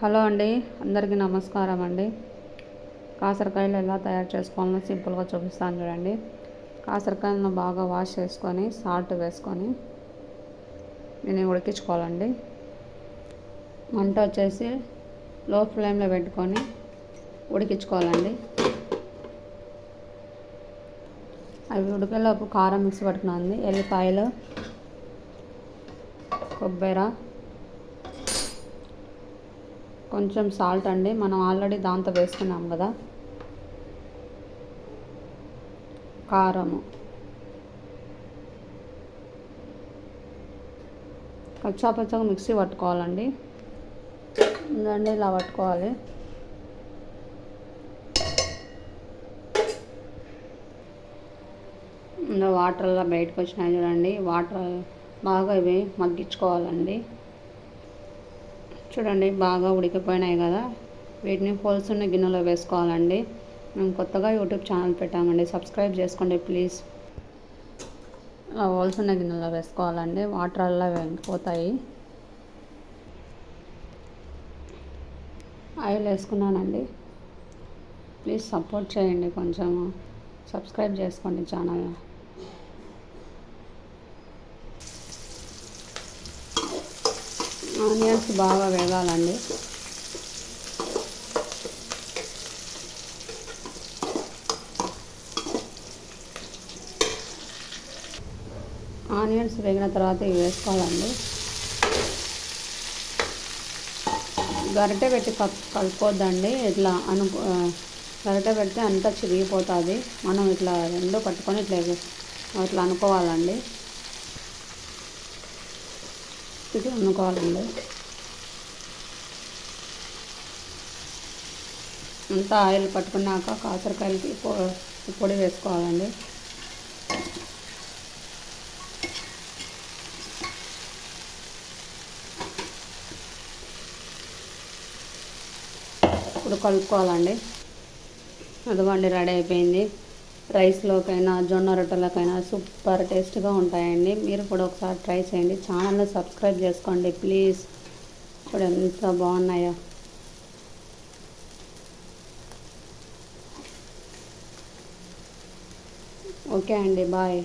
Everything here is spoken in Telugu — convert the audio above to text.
హలో అండి, అందరికీ నమస్కారం అండి. కాకరకాయలు ఎలా తయారు చేసుకోవాలో సింపుల్గా చూపిస్తాను చూడండి. కాకరకాయలను బాగా వాష్ చేసుకొని సాల్ట్ వేసుకొని నేను ఉడికించుకోవాలండి. మంట వచ్చేసి లో ఫ్లేమ్లో పెట్టుకొని ఉడికించుకోవాలండి. అవి ఉడికేలోపు కారం మిక్సీ పట్టుకున్నాను, ఎల్లిపాయలు, కొబ్బరి, కొంచెం సాల్ట్ అండి, మనం ఆల్రెడీ దాంతో వేసుకున్నాం కదా, కారము, పచ్చగా మిక్సీ పట్టుకోవాలండి. ఇదండి ఇలా పట్టుకోవాలి. వాటర్లో బయటకు వచ్చినాయి చూడండి. వాటర్ బాగా ఇవి మగ్గించుకోవాలండి. చూడండి బాగా ఉడికిపోయినాయి కదా, వీటిని హోల్స్ ఉన్న గిన్నెలో వేసుకోవాలండి. మేము కొత్తగా యూట్యూబ్ ఛానల్ పెట్టామండి, సబ్స్క్రైబ్ చేసుకోండి ప్లీజ్. హోల్స్ ఉన్న గిన్నెలో వేసుకోవాలండి, వాటర్ అలా పోతాయి. ఆయిల్ వేసుకున్నానండి. ప్లీజ్ సపోర్ట్ చేయండి, కొంచెం సబ్స్క్రైబ్ చేసుకోండి ఛానల్. ఆనియన్స్ బాగా వేగాలండి. ఆనియన్స్ వేగిన తర్వాత ఇవి వేసుకోవాలండి. గరిటె పెట్టి కలుపుకోవద్దండి, ఇట్లా గరిటె పెడితే అంతా చిరిగిపోతుంది. మనం ఇట్లా రెండో పట్టుకొని ఇట్లా అనుకోవాలండి. ఇట్లా అనుకోవాలండి. అంతా ఆయిల్ పట్టుకున్నాక కాకరకాయలకి పొడి వేసుకోవాలండి. ఇప్పుడు కలుపుకోవాలండి. అదిగోండి రెడీ అయిపోయింది. రైస్లోకైనా జొన్న రొట్టెలకైనా సూపర్ టేస్ట్గా ఉంటాయండి. మీరు కూడా ఒకసారి ట్రై చేయండి. ఛానల్ని సబ్స్క్రైబ్ చేసుకోండి ప్లీజ్. ఇప్పుడు ఎంత బాగున్నాయో. ఓకే అండి, బాయ్.